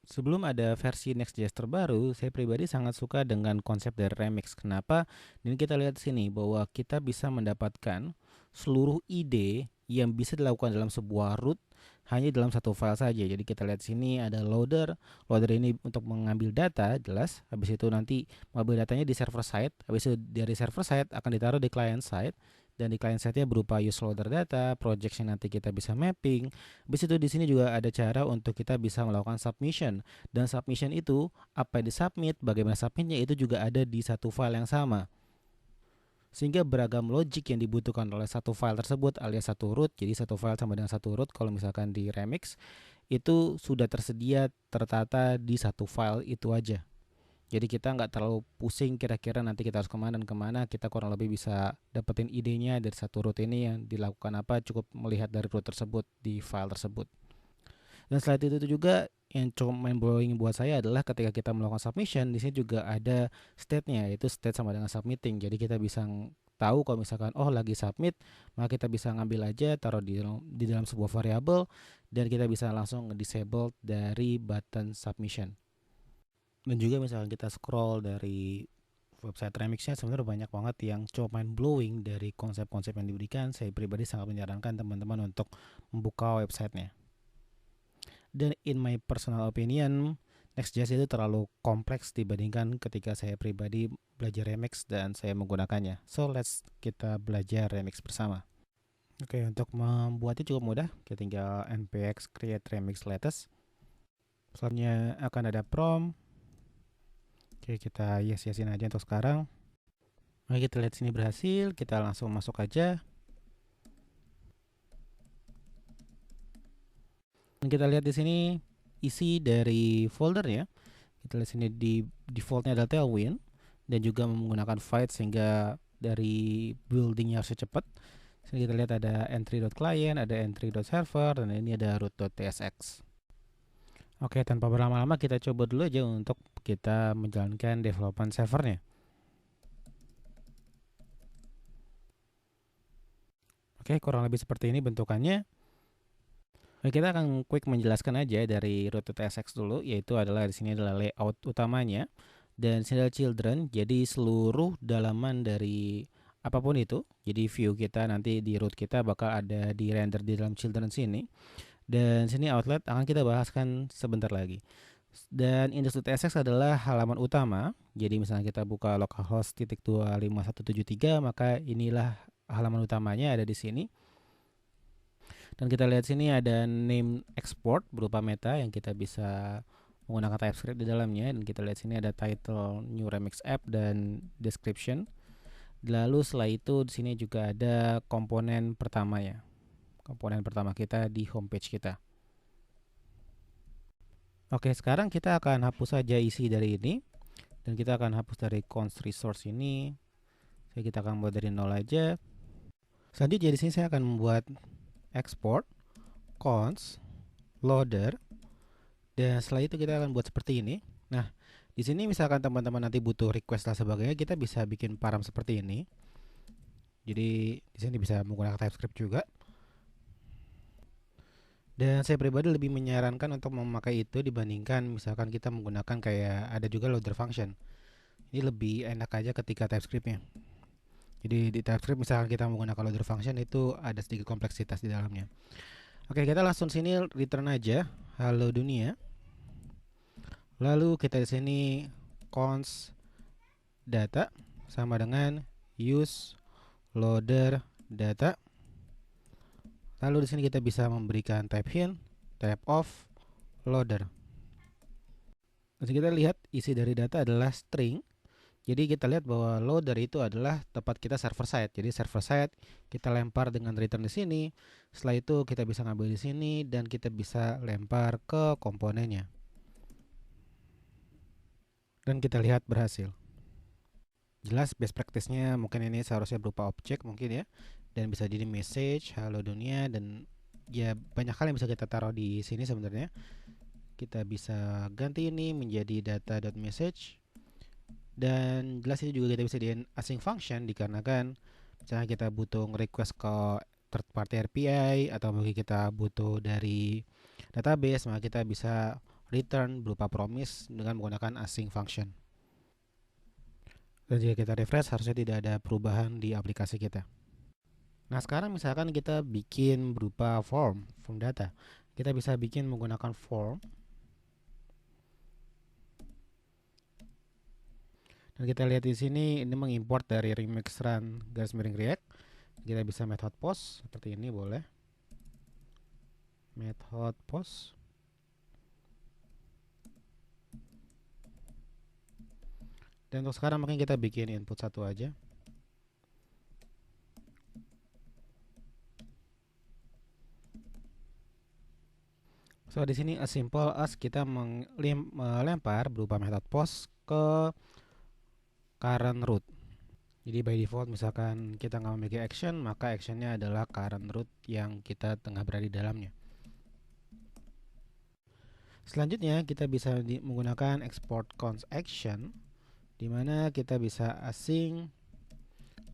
Sebelum ada versi Next.js terbaru, saya pribadi sangat suka dengan konsep dari Remix. Kenapa? Dan kita lihat di sini bahwa kita bisa mendapatkan seluruh ide yang bisa dilakukan dalam sebuah root hanya dalam satu file saja. Jadi kita lihat di sini ada loader. Loader ini untuk mengambil data, jelas. Habis itu nanti mengambil datanya di server side. Habis itu dari server side akan ditaruh di client side. Dan di client side-nya berupa use loader data, projection nanti kita bisa mapping. Habis itu di sini juga ada cara untuk kita bisa melakukan submission, dan submission itu apa yang disubmit, bagaimana submitnya itu juga ada di satu file yang sama. Sehingga beragam logic yang dibutuhkan oleh satu file tersebut alias satu root. Jadi satu file sama dengan satu root kalau misalkan di Remix itu sudah tersedia tertata di satu file itu aja. Jadi kita nggak terlalu pusing kira-kira nanti kita harus kemana dan kemana. Kita kurang lebih bisa dapetin idenya dari satu root ini yang dilakukan apa, cukup melihat dari root tersebut di file tersebut. Dan selain itu juga yang cukup mind blowing buat saya adalah ketika kita melakukan submission, di sini juga ada state-nya, yaitu state sama dengan submitting. Jadi kita bisa tahu kalau misalkan oh lagi submit, maka kita bisa ngambil aja taruh di dalam sebuah variabel dan kita bisa langsung disable dari button submission. Dan juga misalkan kita scroll dari website Remixnya, sebenarnya banyak banget yang cukup mind blowing dari konsep-konsep yang diberikan. Saya pribadi sangat menyarankan teman-teman untuk membuka websitenya. Dan in my personal opinion, Next.js itu terlalu kompleks dibandingkan ketika saya pribadi belajar Remix dan saya menggunakannya. So let's kita belajar Remix bersama. Oke, untuk membuatnya cukup mudah. Kita tinggal npx create remix latest. Selanjutnya akan ada prompt. Oke, kita yes-yesin aja untuk sekarang. Oke, kita lihat sini berhasil. Kita langsung masuk aja. Dan kita lihat di sini isi dari foldernya. Kita lihat sini di defaultnya adalah Tailwind dan juga menggunakan Fight sehingga dari buildingnya harus cepat. Sini kita lihat ada entry.client, ada entry.server, dan ini ada root.tsx. Oke, tanpa berlama-lama kita coba dulu aja untuk kita menjalankan development servernya. Oke, kurang lebih seperti ini bentukannya. Oke, kita akan quick menjelaskan aja dari root.tsx dulu, yaitu adalah di sini adalah layout utamanya dan di sini adalah children. Jadi seluruh dalaman dari apapun itu, jadi view kita nanti di root kita bakal ada di render di dalam children sini. Dan sini outlet akan kita bahaskan sebentar lagi. Dan index.tsx adalah halaman utama. Jadi misalnya kita buka localhost .25173, maka inilah halaman utamanya ada di sini. Dan kita lihat sini ada name export berupa meta yang kita bisa menggunakan TypeScript di dalamnya. Dan kita lihat sini ada title new remix app dan description. Lalu setelah itu di sini juga ada komponen pertamanya. Komponen pertama kita di homepage kita. Oke, sekarang kita akan hapus saja isi dari ini. Dan kita akan hapus dari const resource ini. Jadi kita akan buat dari nol aja. Selanjutnya di sini saya akan membuat export const loader, dan setelah itu kita akan buat seperti ini. Nah, di sini misalkan teman-teman nanti butuh request dan sebagainya, kita bisa bikin param seperti ini. Jadi di sini bisa menggunakan TypeScript juga. Dan saya pribadi lebih menyarankan untuk memakai itu dibandingkan misalkan kita menggunakan kayak ada juga loader function. Ini lebih enak aja ketika TypeScriptnya. Jadi di TypeScript misalkan kita menggunakan loader function itu ada sedikit kompleksitas di dalamnya. Oke, kita langsung sini return aja halo dunia. Lalu kita di sini const data sama dengan use loader data. Lalu di sini kita bisa memberikan type hint, type of loader. Terus kita lihat isi dari data adalah string. Jadi kita lihat bahwa loader itu adalah tempat kita server side. Jadi server side kita lempar dengan return di sini. Setelah itu kita bisa ngambil di sini dan kita bisa lempar ke komponennya. Dan kita lihat berhasil. Jelas best practice-nya mungkin ini seharusnya berupa objek mungkin ya, dan bisa jadi message halo dunia, dan ya banyak hal yang bisa kita taruh di sini sebenarnya. Kita bisa ganti ini menjadi data.message, dan jelas ini juga kita bisa di async function dikarenakan misalnya kita butuh request ke third party API atau mungkin kita butuh dari database, maka kita bisa return berupa promise dengan menggunakan async function. Dan jika kita refresh, harusnya tidak ada perubahan di aplikasi kita. Nah, sekarang misalkan kita bikin berupa form data. Kita bisa bikin menggunakan form. Dan kita lihat di sini ini mengimport dari remix run _react. Kita bisa method post seperti ini, boleh. Method post. Dan untuk sekarang mungkin kita bikin input satu aja. So di sini as simple as kita melempar berupa method post ke current root. Jadi by default misalkan kita nggak memiliki action, maka actionnya adalah current root yang kita tengah berada di dalamnya. Selanjutnya kita bisa menggunakan export const action, di mana kita bisa async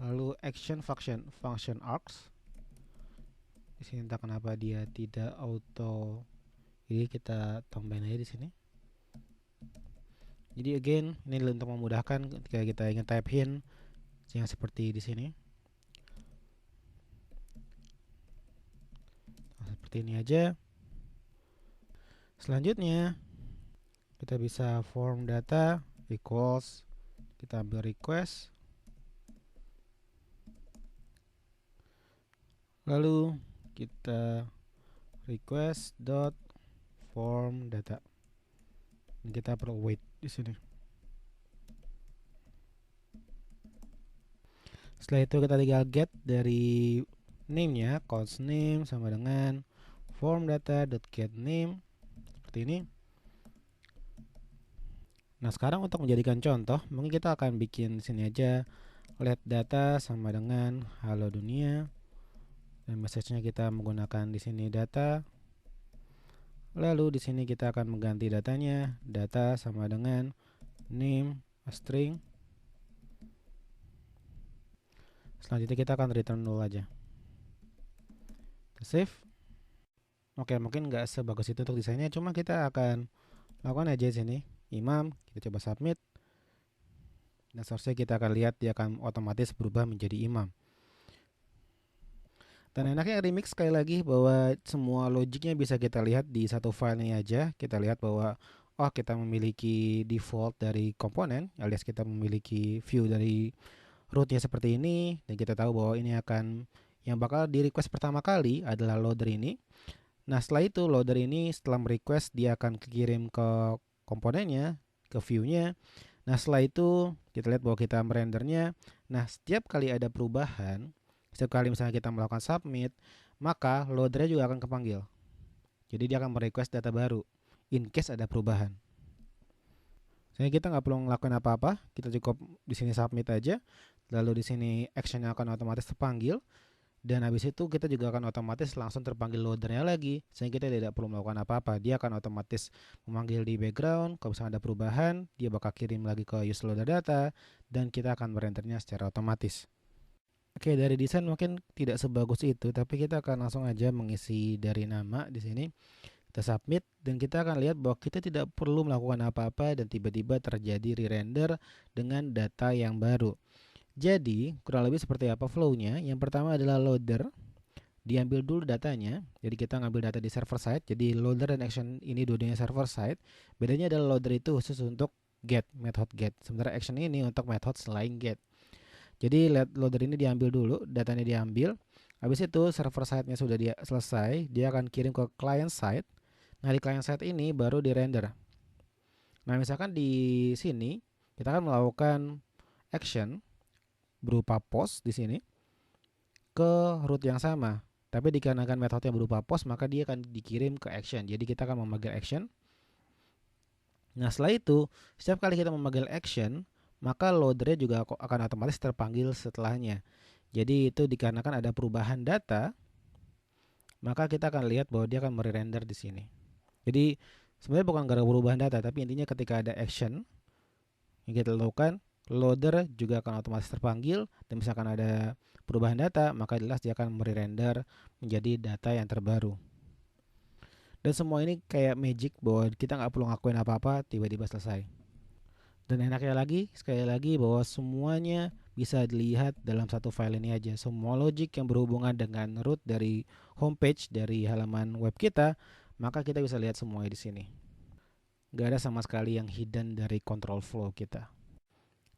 lalu action function args. Di sini entah kenapa dia tidak auto, jadi kita tambahin aja di sini. Jadi again ini untuk memudahkan ketika kita ingin type hint yang seperti di sini. Seperti ini aja. Selanjutnya kita bisa form data equals, kita ambil request, lalu kita request dot form data. Kita perlu wait di sini. Setelah itu kita tinggal get dari name-nya, const name sama dengan form data.get name seperti ini. Nah, sekarang untuk menjadikan contoh, mungkin kita akan bikin di sini aja let data sama dengan halo dunia. Dan message-nya kita menggunakan di sini data. Lalu di sini kita akan mengganti datanya, data sama dengan name string. Selanjutnya kita akan return null aja. Kita save. Oke, mungkin nggak sebagus itu untuk desainnya, cuma kita akan lakukan aja di sini. Imam, kita coba submit. Dan seharusnya kita akan lihat dia akan otomatis berubah menjadi imam. Dan enaknya remix sekali lagi bahwa semua logiknya bisa kita lihat di satu file ini aja. Kita lihat bahwa oh kita memiliki default dari komponen, alias kita memiliki view dari rootnya seperti ini, dan kita tahu bahwa ini akan yang bakal di request pertama kali adalah loader ini. Nah, setelah itu loader ini setelah merequest dia akan kirim ke komponennya, ke view-nya. Nah, setelah itu kita lihat bahwa kita merendernya. Nah, setiap kali ada perubahan, setiap kali misalnya kita melakukan submit, maka loadernya juga akan kepanggil. Jadi dia akan merequest data baru in case ada perubahan. Jadi kita nggak perlu ngelakuin apa-apa, kita cukup di sini submit aja, lalu di sini actionnya akan otomatis terpanggil, dan habis itu kita juga akan otomatis langsung terpanggil loadernya lagi, sehingga kita tidak perlu melakukan apa-apa. Dia akan otomatis memanggil di background. Kalau misalnya ada perubahan, dia bakal kirim lagi ke use loader data, dan kita akan merendernya secara otomatis. Oke, dari desain mungkin tidak sebagus itu, tapi kita akan langsung aja mengisi dari nama di sini. Kita submit dan kita akan lihat bahwa kita tidak perlu melakukan apa-apa dan tiba-tiba terjadi re-render dengan data yang baru. Jadi, kurang lebih seperti apa flow-nya? Yang pertama adalah loader. Diambil dulu datanya. Jadi kita ngambil data di server side. Jadi loader dan action ini dua-duanya server side. Bedanya adalah loader itu khusus untuk get, method get. Sementara action ini untuk method selain get. Jadi loader ini diambil dulu, datanya diambil. Habis itu server side-nya sudah selesai, dia akan kirim ke client side. Nah, di client side ini baru di render. Nah, misalkan di sini kita akan melakukan action berupa post di sini ke root yang sama. Tapi dikarenakan metodenya berupa post, maka dia akan dikirim ke action. Jadi kita akan memanggil action. Nah, setelah itu, setiap kali kita memanggil action, maka loadernya juga akan otomatis terpanggil setelahnya. Jadi itu dikarenakan ada perubahan data, maka kita akan lihat bahwa dia akan merender di sini. Jadi sebenarnya bukan gara-gara perubahan data, tapi intinya ketika ada action yang kita lakukan, loader juga akan otomatis terpanggil, dan misalkan ada perubahan data, maka jelas dia akan merender menjadi data yang terbaru. Dan semua ini kayak magic bahwa kita nggak perlu ngakuin apa-apa, tiba-tiba selesai. Dan enaknya lagi, sekali lagi bahwa semuanya bisa dilihat dalam satu file ini aja. Semua logic yang berhubungan dengan root dari homepage dari halaman web kita, maka kita bisa lihat semuanya di sini. Gak ada sama sekali yang hidden dari control flow kita.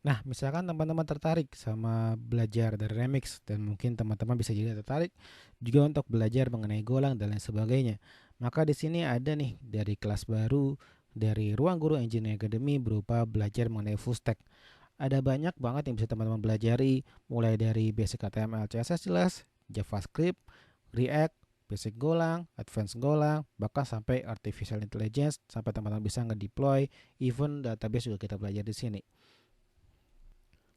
Nah, misalkan teman-teman tertarik sama belajar dari Remix dan mungkin teman-teman bisa jadi tertarik juga untuk belajar mengenai Golang dan lain sebagainya. Maka di sini ada nih dari kelas baru dari Ruang Guru Engineering Academy berupa belajar mengenai full stack. Ada banyak banget yang bisa teman-teman pelajari, mulai dari basic HTML, CSS jelas, JavaScript, React, basic Golang, advanced Golang, bahkan sampai artificial intelligence, sampai teman-teman bisa ngedeploy, even database juga kita belajar di sini.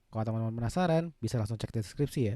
Kalau teman-teman penasaran, bisa langsung cek deskripsi ya.